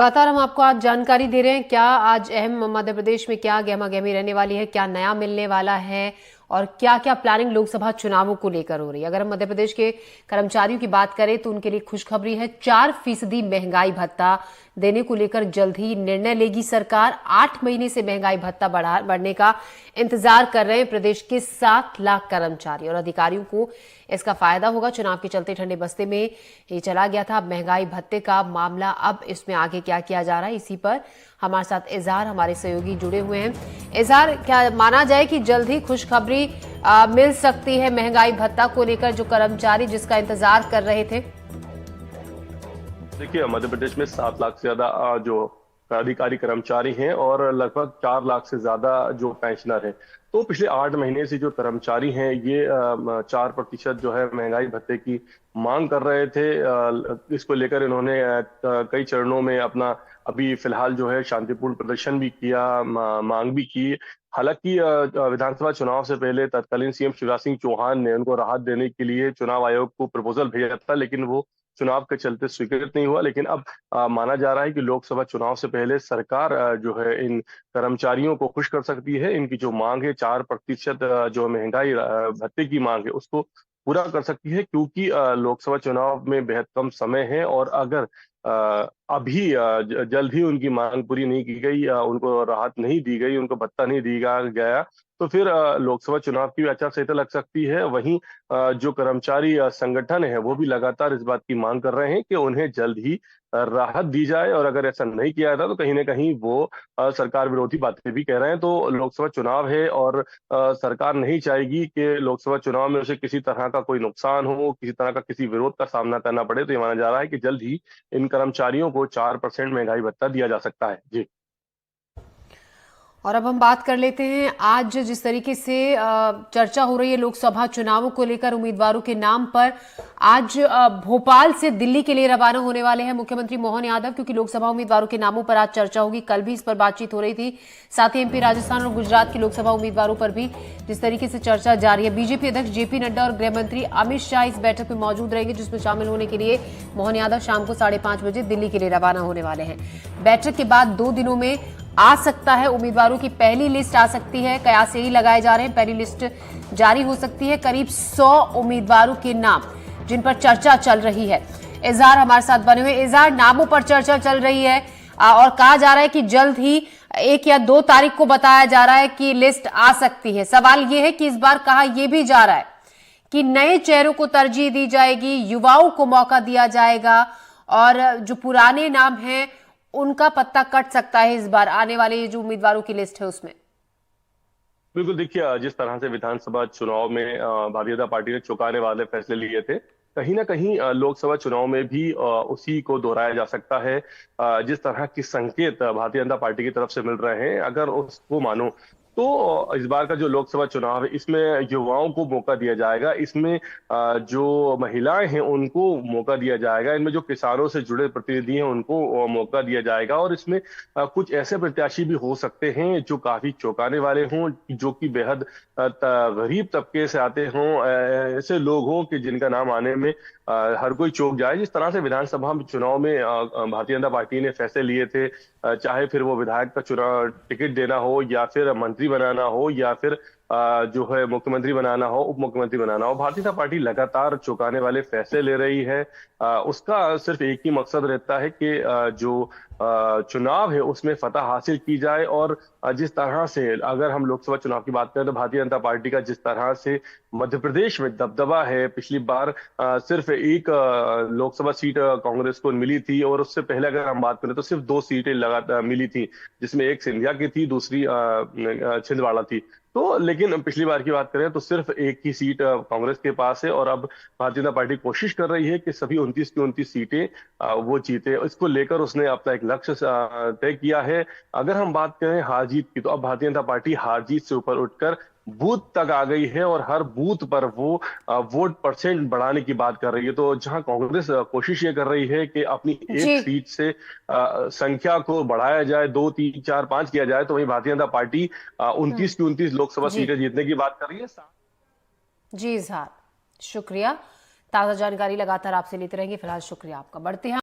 लगातार हम आपको आज जानकारी दे रहे हैं। क्या आज अहम मध्य प्रदेश में क्या गहमा गहमी रहने वाली है, क्या नया मिलने वाला है और क्या क्या प्लानिंग लोकसभा चुनावों को लेकर हो रही है। अगर हम मध्य प्रदेश के कर्मचारियों की बात करें तो उनके लिए खुशखबरी है। 4% महंगाई भत्ता देने को लेकर जल्द ही निर्णय लेगी सरकार। 8 महीने से महंगाई भत्ता बढ़ने का इंतजार कर रहे हैं प्रदेश के 7 लाख कर्मचारी और अधिकारियों को इसका फायदा होगा। चुनाव के चलते ठंडे बस्ते में ये चला गया था महंगाई भत्ते का मामला। अब इसमें आगे क्या किया जा रहा है, इसी पर हमारे साथ इजहार हमारे सहयोगी जुड़े हुए हैं। इजहार, क्या माना जाए कि जल्द ही खुशखबरी मिल सकती है महंगाई भत्ता को लेकर, जो कर्मचारी जिसका इंतजार कर रहे थे? देखिए, मध्य प्रदेश में 7 लाख से ज्यादा जो अधिकारी कर्मचारी हैं और लगभग 4 लाख से ज्यादा जो पेंशनर हैं। तो पिछले 8 महीने से जो कर्मचारी हैं ये 4% जो है महंगाई भत्ते की मांग कर रहे थे। इसको लेकर इन्होंने कई चरणों में अपना अभी फिलहाल जो है शांतिपूर्ण प्रदर्शन भी किया, मांग भी की। हालांकि विधानसभा चुनाव से पहले तत्कालीन सीएम शिवराज सिंह चौहान ने उनको राहत देने के लिए चुनाव आयोग को प्रपोजल भेजा था, लेकिन वो चुनाव के चलते स्वीकृत नहीं हुआ। लेकिन अब माना जा रहा है कि लोकसभा चुनाव से पहले सरकार जो है इन कर्मचारियों को खुश कर सकती है। इनकी जो मांग है 4% जो महंगाई भत्ते की मांग है उसको पूरा कर सकती है, क्योंकि लोकसभा चुनाव में बेहद कम समय है। और अगर अभी जल्द ही उनकी मांग पूरी नहीं की गई, उनको राहत नहीं दी गई, उनको भत्ता नहीं दिया गया, तो फिर लोकसभा चुनाव की भी आचार संहिता लग सकती है। वहीं जो कर्मचारी संगठन है वो भी लगातार इस बात की मांग कर रहे हैं कि उन्हें जल्द ही राहत दी जाए, और अगर ऐसा नहीं किया जाता तो कहीं ना कहीं वो सरकार विरोधी बातें भी कह रहे हैं। तो लोकसभा चुनाव है और सरकार नहीं चाहेगी कि लोकसभा चुनाव में उसे किसी तरह का कोई नुकसान हो, किसी तरह का किसी विरोध का सामना करना पड़े। तो ये माना जा रहा है कि जल्द ही इन कर्मचारियों को 4% महंगाई भत्ता दिया जा सकता है। जी। और अब हम बात कर लेते हैं, आज जिस तरीके से चर्चा हो रही है लोकसभा चुनावों को लेकर उम्मीदवारों के नाम पर, आज भोपाल से दिल्ली के लिए रवाना होने वाले हैं मुख्यमंत्री मोहन यादव, क्योंकि लोकसभा उम्मीदवारों के नामों पर आज चर्चा होगी। कल भी इस पर बातचीत हो रही थी। साथ ही एमपी, राजस्थान और गुजरात के लोकसभा उम्मीदवारों पर भी जिस तरीके से चर्चा जारी है। बीजेपी अध्यक्ष जेपी नड्डा और गृह मंत्री अमित शाह इस बैठक में मौजूद रहेंगे, जिसमें शामिल होने के लिए मोहन यादव शाम को 5:30 बजे दिल्ली के लिए रवाना होने वाले हैं। बैठक के बाद 2 दिनों में आ सकता है उम्मीदवारों की पहली लिस्ट आ सकती है। कयास यही लगाए जा रहे हैं, पहली लिस्ट जारी हो सकती है। करीब 100 उम्मीदवारों के नाम जिन पर चर्चा चल रही है। इजहार हमारे साथ बने हुए। इजहार, नामों पर चर्चा चल रही है और कहा जा रहा है कि जल्द ही 1 या 2 तारीख को बताया जा रहा है कि लिस्ट आ सकती है। सवाल यह है कि इस बार कहा यह भी जा रहा है कि नए चेहरों को तरजीह दी जाएगी, युवाओं को मौका दिया जाएगा और जो पुराने नाम हैं उनका पत्ता कट सकता है इस बार आने वाले ये जो उम्मीदवारों की लिस्ट है उसमें। बिल्कुल, देखिए, जिस तरह से विधानसभा चुनाव में भारतीय जनता पार्टी ने चौंकाने वाले फैसले लिए थे, कहीं ना कहीं लोकसभा चुनाव में भी उसी को दोहराया जा सकता है। जिस तरह की संकेत भारतीय जनता पार्टी की तरफ से मिल रहे हैं, अगर उसको मानो तो इस बार का जो लोकसभा चुनाव है इसमें युवाओं को मौका दिया जाएगा। इसमें जो महिलाएं हैं उनको मौका दिया जाएगा। इनमें जो किसानों से जुड़े प्रतिनिधि हैं उनको मौका दिया जाएगा। और इसमें कुछ ऐसे प्रत्याशी भी हो सकते हैं जो काफी चौंकाने वाले हों, जो कि बेहद गरीब तबके से आते हों। ऐसे लोग हों कि जिनका नाम आने में हर कोई चौंक जाए। जिस तरह से विधानसभा चुनाव में भारतीय जनता पार्टी ने फैसले लिए थे, चाहे फिर वो विधायक का चुनाव टिकट देना हो, या फिर मंत्री बनाना हो, या फिर जो है मुख्यमंत्री बनाना हो, उप मुख्यमंत्री बनाना हो, भारतीय जनता पार्टी लगातार चौंकाने वाले फैसले ले रही है। उसका सिर्फ एक ही मकसद रहता है कि जो चुनाव है उसमें फतह हासिल की जाए। और जिस तरह से अगर हम लोकसभा चुनाव की बात करें तो भारतीय जनता पार्टी का जिस तरह से मध्य प्रदेश में दबदबा है, पिछली बार सिर्फ एक लोकसभा सीट कांग्रेस को मिली थी, और उससे पहले अगर हम बात करें तो सिर्फ 2 सीटें लगातार मिली थी, जिसमें एक सिंधिया की थी, दूसरी छिंदवाड़ा थी। तो लेकिन पिछली बार की बात करें तो सिर्फ एक ही सीट कांग्रेस के पास है, और अब भारतीय जनता पार्टी कोशिश कर रही है कि सभी 29 की 29 सीटें वो जीते। इसको लेकर उसने अपना एक लक्ष्य तय किया है। अगर हम बात करें हार जीत की, तो अब भारतीय जनता पार्टी हार जीत से ऊपर उठकर बूथ तक आ गई है, और हर बूथ पर वो वोट परसेंट बढ़ाने की बात कर रही है। तो जहां कांग्रेस कोशिश ये कर रही है कि अपनी जी। एक सीट से संख्या को बढ़ाया जाए, 2, 3, 4, 5 किया जाए, तो वहीं भारतीय जनता पार्टी 29 की 29 लोकसभा जी सीटें जीतने की बात कर रही है। जी इजहार, शुक्रिया। ताजा जानकारी लगातार आपसे लेते रहेंगे। फिलहाल शुक्रिया आपका। बढ़ते हैं